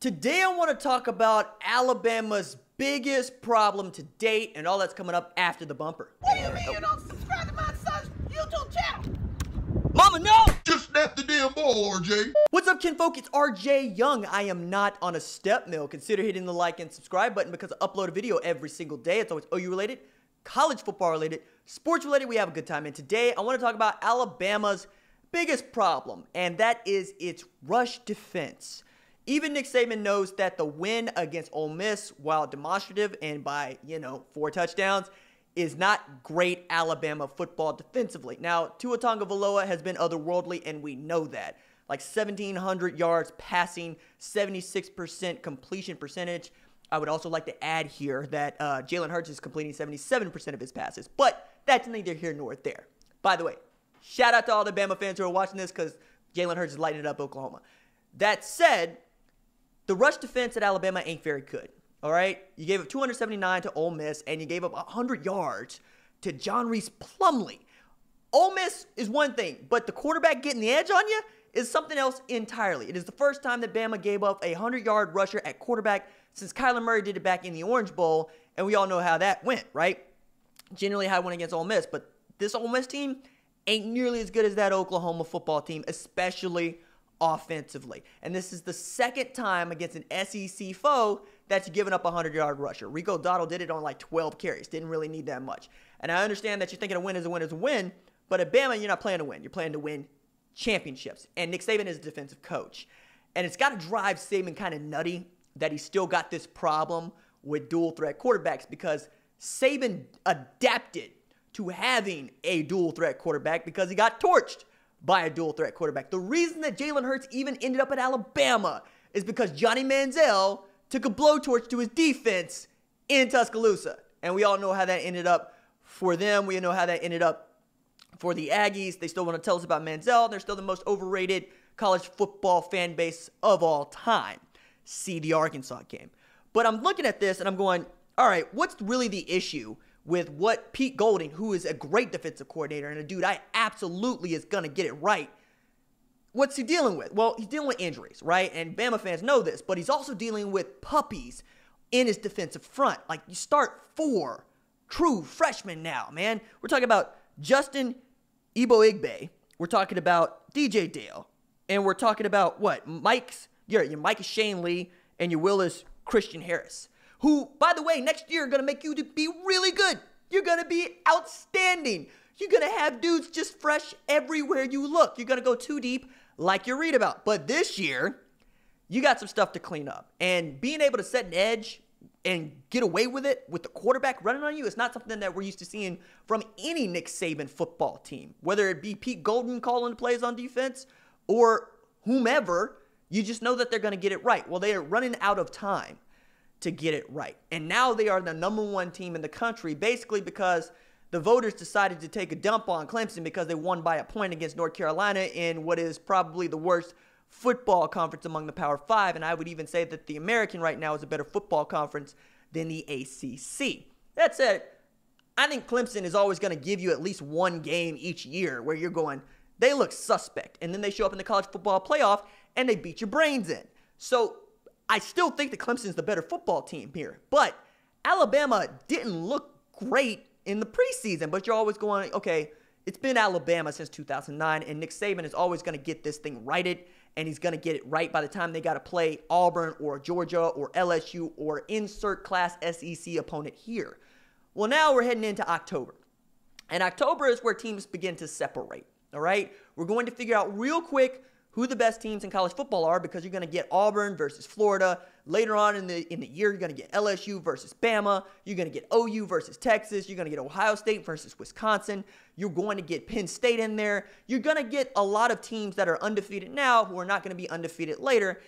Today I want to talk about Alabama's biggest problem to date and all that's coming up after the bumper. What do you mean you don't subscribe to my son's YouTube channel? Mama, no! Just snap the damn ball, RJ. What's up, kinfolk? It's RJ Young. I am not on a step mill. Consider hitting the like and subscribe button because I upload a video every single day. It's always OU related, college football related, sports related. We have a good time. And today I want to talk about Alabama's biggest problem, and that is its rush defense. Even Nick Saban knows that the win against Ole Miss, while demonstrative and by, 4 touchdowns, is not great Alabama football defensively. Now, Tua Tagovailoa has been otherworldly, and we know that. Like 1,700 yards passing, 76% completion percentage. I would also like to add here that Jalen Hurts is completing 77% of his passes, but that's neither here nor there. By the way, shout out to all the Bama fans who are watching this because Jalen Hurts is lighting it up Oklahoma. That said, the rush defense at Alabama ain't very good, all right? You gave up 279 to Ole Miss, and you gave up 100 yards to John Reese Plumlee. Ole Miss is one thing, but the quarterback getting the edge on you is something else entirely. It is the first time that Bama gave up a 100-yard rusher at quarterback since Kyler Murray did it back in the Orange Bowl, and we all know how that went, right? Generally how it went against Ole Miss, but this Ole Miss team ain't nearly as good as that Oklahoma football team, especially offensively. And this is the second time against an SEC foe that's given up a 100-yard rusher. Rico Dottle did it on like 12 carries. Didn't really need that much. And I understand that you're thinking a win is a win is a win, but at Bama, you're not playing to win. You're playing to win championships. And Nick Saban is a defensive coach. And it's got to drive Saban kind of nutty that he's still got this problem with dual threat quarterbacks because Saban adapted to having a dual threat quarterback because he got torched by a dual threat quarterback. The reason that Jalen Hurts even ended up at Alabama is because Johnny Manziel took a blowtorch to his defense in Tuscaloosa. And we all know how that ended up for them. We know how that ended up for the Aggies. They still want to tell us about Manziel. They're still the most overrated college football fan base of all time. See the Arkansas game. But I'm looking at this and I'm going, all right, what's really the issue with what Pete Golding, who is a great defensive coordinator and a dude I absolutely is going to get it right, what's he dealing with? Well, he's dealing with injuries, right? And Bama fans know this, but he's also dealing with puppies in his defensive front. Like, you start 4 true freshmen now, man. We're talking about Justin Eboigbe. We're talking about DJ Dale. And we're talking about what? Your Mike Shane Lee and your Willis Christian Harris, who, by the way, next year are going to make you to be really good. You're going to be outstanding. You're going to have dudes just fresh everywhere you look. You're going to go too deep like you read about. But this year, you got some stuff to clean up. And being able to set an edge and get away with it with the quarterback running on you is not something that we're used to seeing from any Nick Saban football team. Whether it be Pete Golding calling plays on defense or whomever, you just know that they're going to get it right. Well, they are running out of time to get it right. And now they are the #1 team in the country, basically because the voters decided to take a dump on Clemson because they won by a point against North Carolina in what is probably the worst football conference among the Power 5. And I would even say that the American right now is a better football conference than the ACC. That said, I think Clemson is always going to give you at least one game each year where you're going, they look suspect. And then they show up in the college football playoff and they beat your brains in. So I still think that Clemson is the better football team here. But Alabama didn't look great in the preseason. But you're always going, okay, it's been Alabama since 2009. And Nick Saban is always going to get this thing righted. And he's going to get it right by the time they got to play Auburn or Georgia or LSU or insert class SEC opponent here. Well, now we're heading into October. And October is where teams begin to separate. All right? We're going to figure out real quick who the best teams in college football are because you're going to get Auburn versus Florida. Later on in the year, you're going to get LSU versus Bama. You're going to get OU versus Texas. You're going to get Ohio State versus Wisconsin. You're going to get Penn State in there. You're going to get a lot of teams that are undefeated now who are not going to be undefeated later.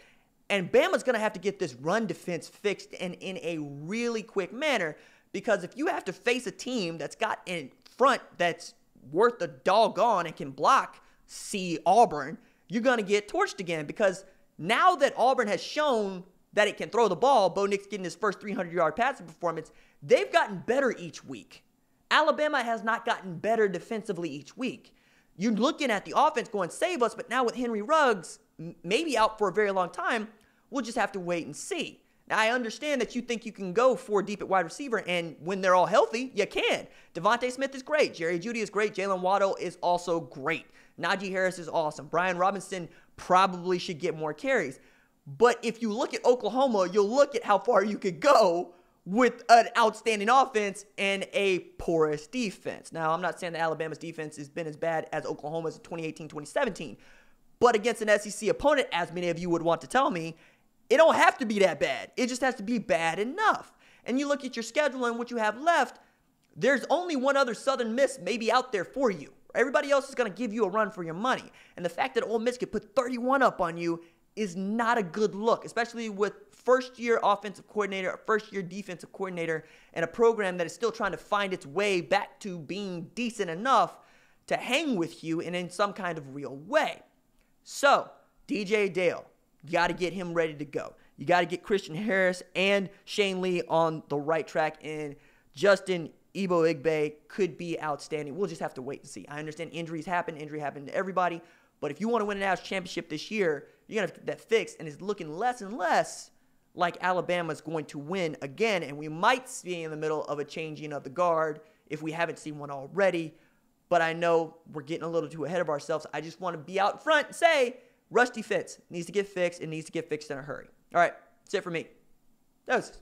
And Bama's going to have to get this run defense fixed and in a really quick manner because if you have to face a team that's got in front that's worth a doggone and can block, see Auburn, you're going to get torched again because now that Auburn has shown that it can throw the ball, Bo Nix getting his first 300-yard passing performance, they've gotten better each week. Alabama has not gotten better defensively each week. You're looking at the offense going, save us, but now with Henry Ruggs maybe out for a very long time, We'll just have to wait and see. Now, I understand that you think you can go 4 deep at wide receiver, and when they're all healthy, you can. Devontae Smith is great. Jerry Jeudy is great. Jalen Waddle is also great. Najee Harris is awesome. Brian Robinson probably should get more carries. But if you look at Oklahoma, you'll look at how far you could go with an outstanding offense and a porous defense. Now, I'm not saying that Alabama's defense has been as bad as Oklahoma's in 2018-2017, but against an SEC opponent, as many of you would want to tell me, it don't have to be that bad. It just has to be bad enough. And you look at your schedule and what you have left, there's only one other Southern Miss maybe out there for you. Everybody else is going to give you a run for your money. And the fact that Ole Miss could put 31 up on you is not a good look, especially with first-year offensive coordinator, a first-year defensive coordinator, and a program that is still trying to find its way back to being decent enough to hang with you and in some kind of real way. So, DJ Dale, you got to get him ready to go. You got to get Christian Harris and Shane Lee on the right track, and Justin Eboigbe could be outstanding. We'll just have to wait and see. I understand injuries happen. Injury happened to everybody. But if you want to win a national championship this year, you're going to have to get that fixed, and it's looking less and less like Alabama's going to win again, and we might be in the middle of a changing of the guard if we haven't seen one already. But I know we're getting a little too ahead of ourselves. I just want to be out front and say, Rusty Fitz needs to get fixed. It needs to get fixed in a hurry. All right, that's it for me. Doses.